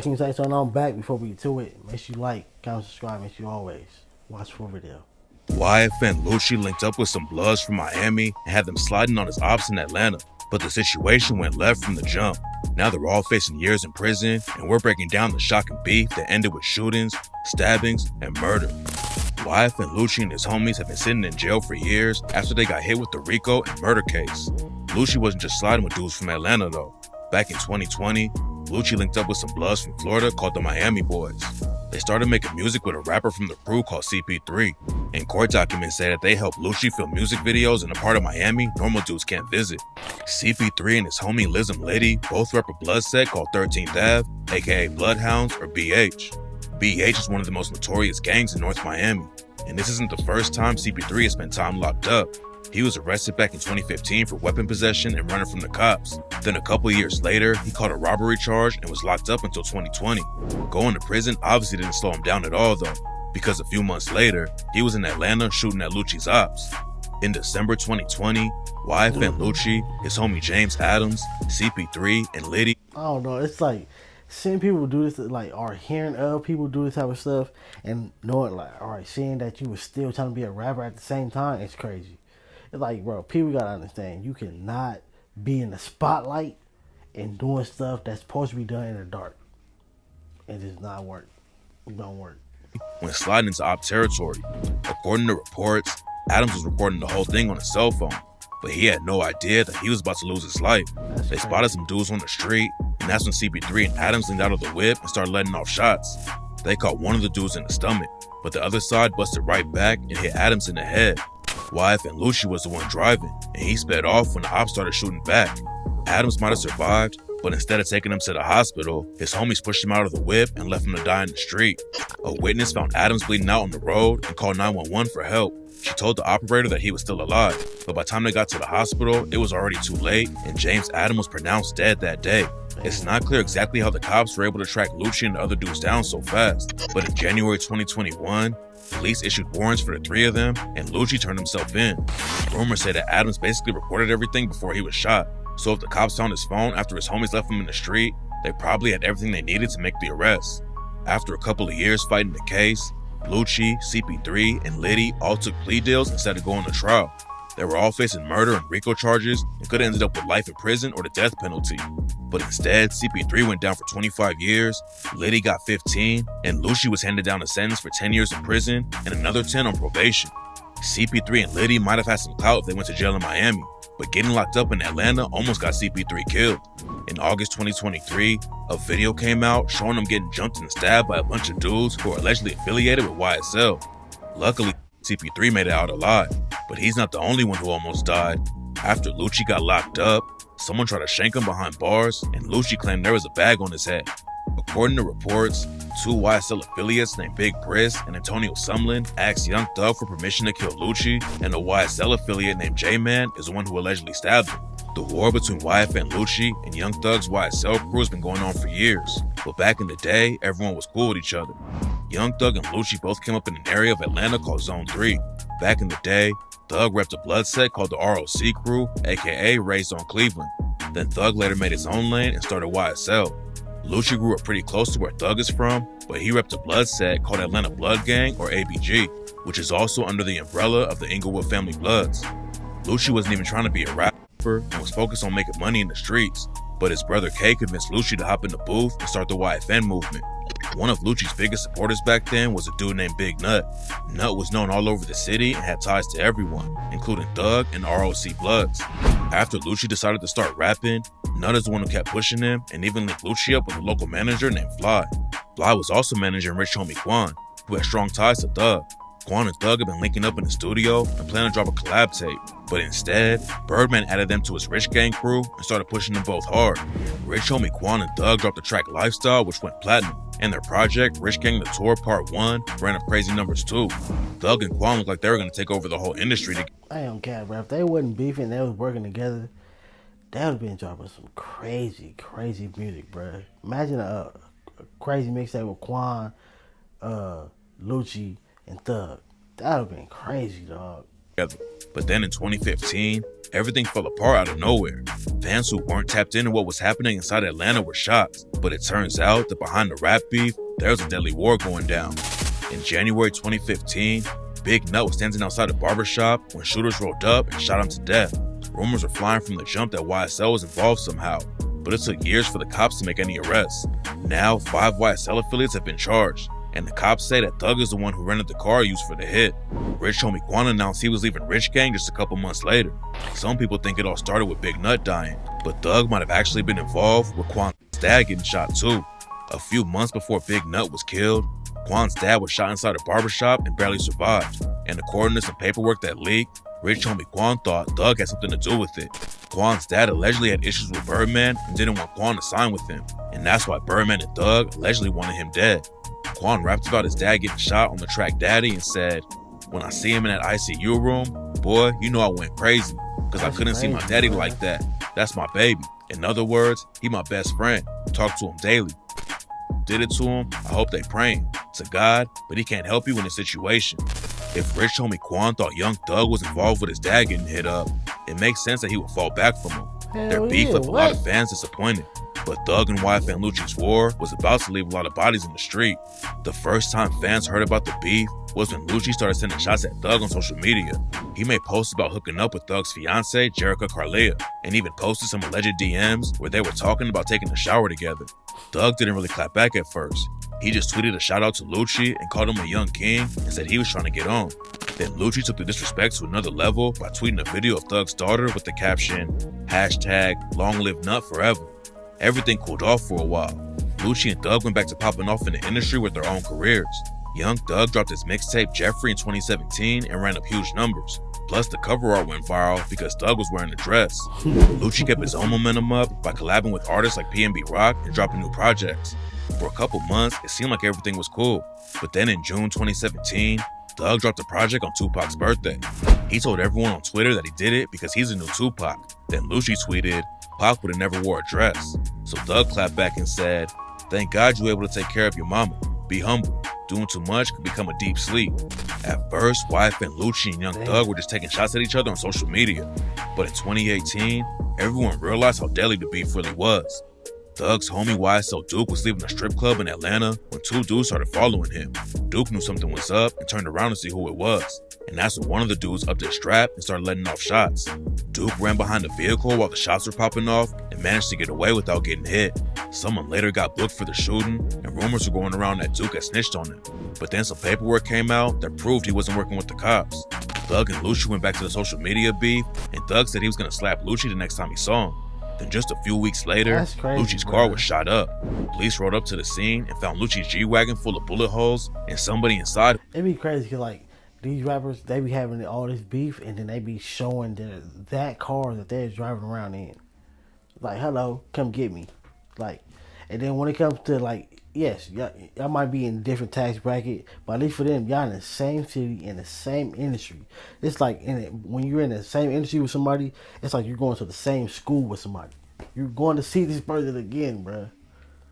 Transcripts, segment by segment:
can you say something on back before we get to it? Make sure you like, comment, subscribe, make sure you always watch full video. YFN Lucci linked up with some Bloods from Miami and had them sliding on his ops in Atlanta, but the situation went left from the jump. Now they're all facing years in prison, and we're breaking down the shocking beef that ended with shootings, stabbings, and murder. YFN Lucci and his homies have been sitting in jail for years after they got hit with the RICO and murder case. Lucci wasn't just sliding with dudes from Atlanta though. Back in 2020, Lucci linked up with some Bloods from Florida called the Miami Boys. They started making music with a rapper from the crew called CP3, and court documents say that they helped Lucci film music videos in a part of Miami normal dudes can't visit. CP3 and his homie Lizm Liddy both rep a blood set called 13th Ave, aka Bloodhounds or BH. BH is one of the most notorious gangs in North Miami, and this isn't the first time CP3 has spent time locked up. He was arrested back in 2015 for weapon possession and running from the cops. Then a couple years later, he caught a robbery charge and was locked up until 2020. Going to prison obviously didn't slow him down at all though, because a few months later, he was in Atlanta shooting at Lucci's ops. In December 2020, YFN Lucci, his homie James Adams, CP3, and Liddy. I don't know, it's like seeing people do this, like, or hearing of people do this type of stuff and knowing, like, all right, seeing that you were still trying to be a rapper at the same time, it's crazy. It's like, bro, people gotta understand, you cannot be in the spotlight and doing stuff that's supposed to be done in the dark. It does not work. It don't work. When sliding into op territory, according to reports, Adams was recording the whole thing on his cell phone, but he had no idea that he was about to lose his life. They spotted some dudes on the street, and that's when CP3 and Adams leaned out of the whip and started letting off shots. They caught one of the dudes in the stomach, but the other side busted right back and hit Adams in the head. YFN Lucci was the one driving, and he sped off when the ops started shooting back. Adams might have survived, but instead of taking him to the hospital, his homies pushed him out of the whip and left him to die in the street. A witness found Adams bleeding out on the road and called 911 for help. She told the operator that he was still alive, but by the time they got to the hospital, it was already too late, and James Adams was pronounced dead that day. It's not clear exactly how the cops were able to track Lucci and the other dudes down so fast, but in January 2021, police issued warrants for the three of them, and Lucci turned himself in. Rumors say that Adams basically recorded everything before he was shot, so if the cops found his phone after his homies left him in the street, they probably had everything they needed to make the arrest. After a couple of years fighting the case, Lucci, CP3, and Liddy all took plea deals instead of going to trial. They were all facing murder and RICO charges and could have ended up with life in prison or the death penalty. But instead, CP3 went down for 25 years, Liddy got 15, and Lucci was handed down a sentence for 10 years in prison and another 10 on probation. CP3 and Liddy might have had some clout if they went to jail in Miami, but getting locked up in Atlanta almost got CP3 killed. In August 2023, a video came out showing him getting jumped and stabbed by a bunch of dudes who are allegedly affiliated with YSL. Luckily, CP3 made it out alive, but he's not the only one who almost died. After Lucci got locked up, someone tried to shank him behind bars, and Lucci claimed there was a bag on his head. According to reports, two YSL affiliates named Big Briss and Antonio Sumlin asked Young Thug for permission to kill Lucci, and a YSL affiliate named J-Man is the one who allegedly stabbed him. The war between YFN Lucci and Young Thug's YSL crew has been going on for years, but back in the day, everyone was cool with each other. Young Thug and Lucci both came up in an area of Atlanta called Zone 3. Back in the day, Thug repped a blood set called the ROC crew, aka Raised on Cleveland. Then Thug later made his own lane and started YSL. Lucci grew up pretty close to where Thug is from, but he repped a blood set called Atlanta Blood Gang or ABG, which is also under the umbrella of the Inglewood Family Bloods. Lucci wasn't even trying to be a rapper and was focused on making money in the streets, but his brother K convinced Lucci to hop in the booth and start the YFN movement. One of Lucci's biggest supporters back then was a dude named Big Nut. Nut was known all over the city and had ties to everyone, including Thug and ROC Bloods. After Lucci decided to start rapping, Nut is the one who kept pushing him and even linked Lucci up with a local manager named Fly. Fly was also managing Rich Homie Quan, who had strong ties to Thug. Quan and Thug had been linking up in the studio and planning to drop a collab tape, but instead, Birdman added them to his Rich Gang crew and started pushing them both hard. Rich Homie Quan and Thug dropped the track Lifestyle, which went platinum, and their project, Rich Gang The Tour Part 1, ran up crazy numbers too. Thug and Quan looked like they were going to take over the whole industry. I don't care, bro. If they wasn't beefing, they was working together, they would have been dropping some crazy, crazy music, bro. Imagine a crazy mixtape with Quan, Lucci, and Thug. That would have been crazy, dog. But then in 2015, everything fell apart out of nowhere. Fans who weren't tapped into what was happening inside Atlanta were shocked, but it turns out that behind the rap beef, there's a deadly war going down. In January 2015, Big Nut was standing outside a barbershop when shooters rolled up and shot him to death. Rumors were flying from the jump that YSL was involved somehow, but it took years for the cops to make any arrests. Now, 5 YSL affiliates have been charged, and the cops say that Thug is the one who rented the car used for the hit. Rich Homie Quan announced he was leaving Rich Gang just a couple months later. Some people think it all started with Big Nut dying, but Thug might have actually been involved with Quan's dad getting shot too. A few months before Big Nut was killed, Quan's dad was shot inside a barbershop and barely survived, and according to some paperwork that leaked, Rich Homie Quan thought Thug had something to do with it. Quan's dad allegedly had issues with Birdman and didn't want Quan to sign with him, and that's why Birdman and Thug allegedly wanted him dead. Quan rapped about his dad getting shot on the track Daddy and said, "When I see him in that ICU room, boy, you know I went crazy, because I couldn't see my daddy like that. That's my baby. In other words, he my best friend. Talk to him daily. Did it to him, I hope they praying to God, but he can't help you in this situation." If Rich Homie Quan thought Young Thug was involved with his dad getting hit up, it makes sense that he would fall back from him. Their beef left a lot of fans disappointed, but Thug and YFN Lucci's war was about to leave a lot of bodies in the street. The first time fans heard about the beef was when Lucci started sending shots at Thug on social media. He made posts about hooking up with Thug's fiancée, Jerica Carlea, and even posted some alleged DMs where they were talking about taking a shower together. Thug didn't really clap back at first. He just tweeted a shout out to Lucci and called him a young king and said he was trying to get on. Then Lucci took the disrespect to another level by tweeting a video of Thug's daughter with the caption, #LongLiveNut Forever. Everything cooled off for a while. Lucci and Thug went back to popping off in the industry with their own careers. Young Thug dropped his mixtape Jeffrey in 2017 and ran up huge numbers. Plus, the cover art went viral because Thug was wearing a dress. Lucci kept his own momentum up by collabing with artists like PNB Rock and dropping new projects. For a couple months, it seemed like everything was cool. But then in June 2017, Thug dropped a project on Tupac's birthday. He told everyone on Twitter that he did it because he's a new Tupac. Then Lucci tweeted, "Pac would have never wore a dress." So Thug clapped back and said, "Thank God you were able to take care of your mama. Be humble. Doing too much could become a deep sleep." At first, YFN Lucci and Young Thug were just taking shots at each other on social media. But in 2018, everyone realized how deadly the beef really was. Thug's homie YSL Duke was leaving a strip club in Atlanta when 2 dudes started following him. Duke knew something was up and turned around to see who it was. And that's when one of the dudes upped his strap and started letting off shots. Duke ran behind the vehicle while the shots were popping off and managed to get away without getting hit. Someone later got booked for the shooting, and rumors were going around that Duke had snitched on him. But then some paperwork came out that proved he wasn't working with the cops. Thug and Lucci went back to the social media beef, and Thug said he was going to slap Lucci the next time he saw him. Then just a few weeks later, Lucci's car was shot up. Police rode up to the scene and found Lucci's G-Wagon full of bullet holes and somebody inside. It'd be crazy because, like, these rappers, they be having all this beef and then they be showing that car that they're driving around in. Like, hello, come get me. Like, and then when it comes to, like, yes, y'all might be in a different tax bracket, but at least for them, y'all in the same city, in the same industry. It's like when you're in the same industry with somebody, it's like you're going to the same school with somebody. You're going to see this person again, bruh.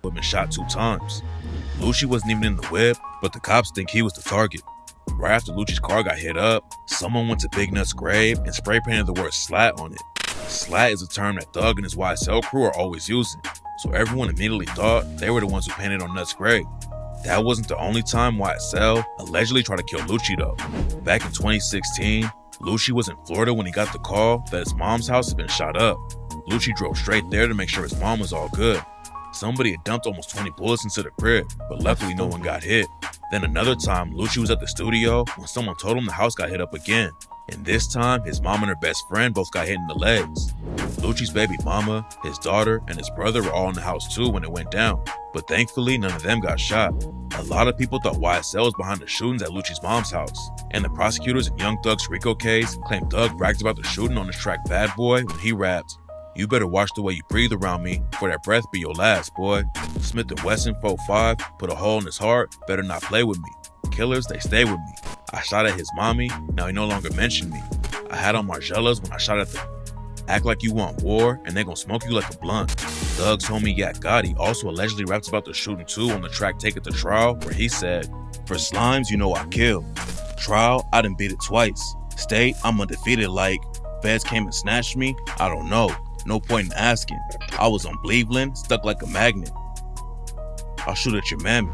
Been shot 2 times. Lucci wasn't even in the whip, but the cops think he was the target. Right after Lucci's car got hit up, someone went to Big Nut's grave and spray painted the word SLAT on it. SLAT is a term that Thug and his YSL crew are always using, so everyone immediately thought they were the ones who painted on Nut's grave. That wasn't the only time YSL allegedly tried to kill Lucci though. Back in 2016, Lucci was in Florida when he got the call that his mom's house had been shot up. Lucci drove straight there to make sure his mom was all good. Somebody had dumped almost 20 bullets into the crib, but luckily no one got hit. Then another time, Lucci was at the studio when someone told him the house got hit up again. And this time, his mom and her best friend both got hit in the legs. Lucci's baby mama, his daughter, and his brother were all in the house too when it went down. But thankfully, none of them got shot. A lot of people thought YSL was behind the shootings at Lucci's mom's house. And the prosecutors in Young Thug's RICO case claimed Thug bragged about the shooting on his track Bad Boy when he rapped, "You better watch the way you breathe around me, for that breath be your last, boy. Smith & Wesson 4.5 put a hole in his heart, better not play with me. Killers, they stay with me. I shot at his mommy, now he no longer mentioned me. I had on Margellas when I shot at them. Act like you want war, and they gon' smoke you like a blunt." Thug's homie Yak Gotti also allegedly rapped about the shooting too on the track Take It to Trial, where he said, "For slimes, you know I kill. Trial, I done beat it twice. State, I'm undefeated like, feds came and snatched me, I don't know. No point in asking. I was on Cleveland, stuck like a magnet. I'll shoot at your mammy.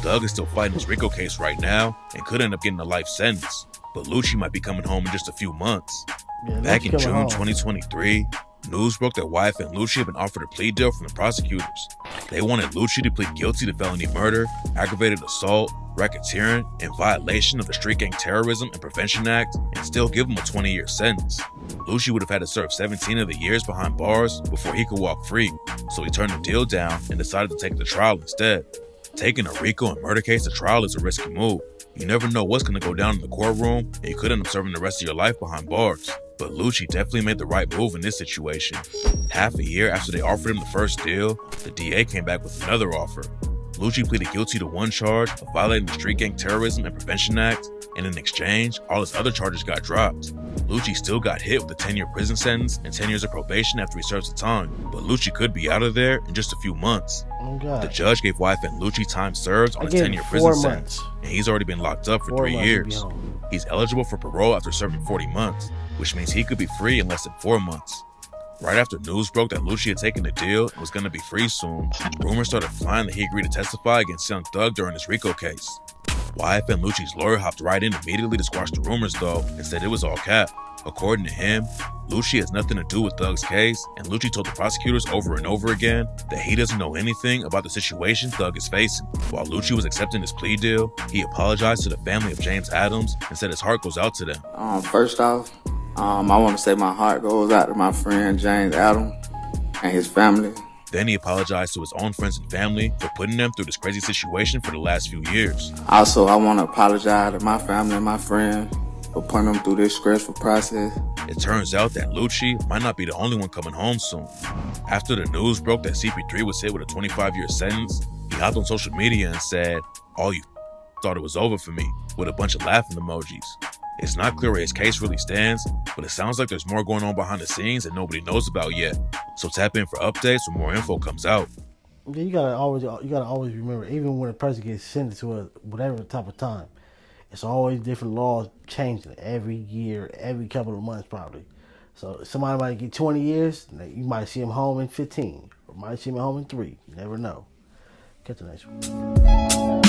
Doug is still fighting his RICO case right now and could end up getting a life sentence. But Lucci might be coming home in just a few months. Yeah, Back in June home. 2023, news broke that YFN and Lucci had been offered a plea deal from the prosecutors. They wanted Lucci to plead guilty to felony murder, aggravated assault, racketeering, and violation of the Street Gang Terrorism and Prevention Act, and still give him a 20-year sentence. Lucci would have had to serve 17 of the years behind bars before he could walk free, so he turned the deal down and decided to take the trial instead. Taking a RICO and murder case to trial is a risky move. You never know what's going to go down in the courtroom, and you could end up serving the rest of your life behind bars. But Lucci definitely made the right move in this situation. Half a year after they offered him the first deal, the DA came back with another offer. Lucci pleaded guilty to one charge of violating the Street Gang Terrorism and Prevention Act, and in exchange, all his other charges got dropped. Lucci still got hit with a 10-year prison sentence and 10 years of probation after he serves the time, but Lucci could be out of there in just a few months. Oh, God. The judge gave YFN Lucci time served on a 10-year prison sentence, and he's already been locked up for 3 years. He's eligible for parole after serving 40 months, which means he could be free in less than 4 months. Right after news broke that Lucci had taken the deal and was going to be free soon, rumors started flying that he agreed to testify against Young Thug during his RICO case. YFN Lucci's lawyer hopped right in immediately to squash the rumors though and said it was all cap. According to him, Lucci has nothing to do with Thug's case, and Lucci told the prosecutors over and over again that he doesn't know anything about the situation Thug is facing. While Lucci was accepting his plea deal, he apologized to the family of James Adams and said his heart goes out to them. First off, I want to say my heart goes out to my friend James Adams and his family. Then he apologized to his own friends and family for putting them through this crazy situation for the last few years. Also, I want to apologize to my family and my friends for putting them through this stressful process. It turns out that Lucci might not be the only one coming home soon. After the news broke that CP3 was hit with a 25-year sentence, he hopped on social media and said, "All you thought it was over for me," with a bunch of laughing emojis. It's not clear where his case really stands, but it sounds like there's more going on behind the scenes that nobody knows about yet. So tap in for updates when more info comes out. Yeah, you gotta always remember, even when a person gets sentenced to a whatever type of time, it's always different laws changing every year, every couple of months probably. So somebody might get 20 years, you might see him home in 15, or might see him home in 3. You never know. Catch the next one.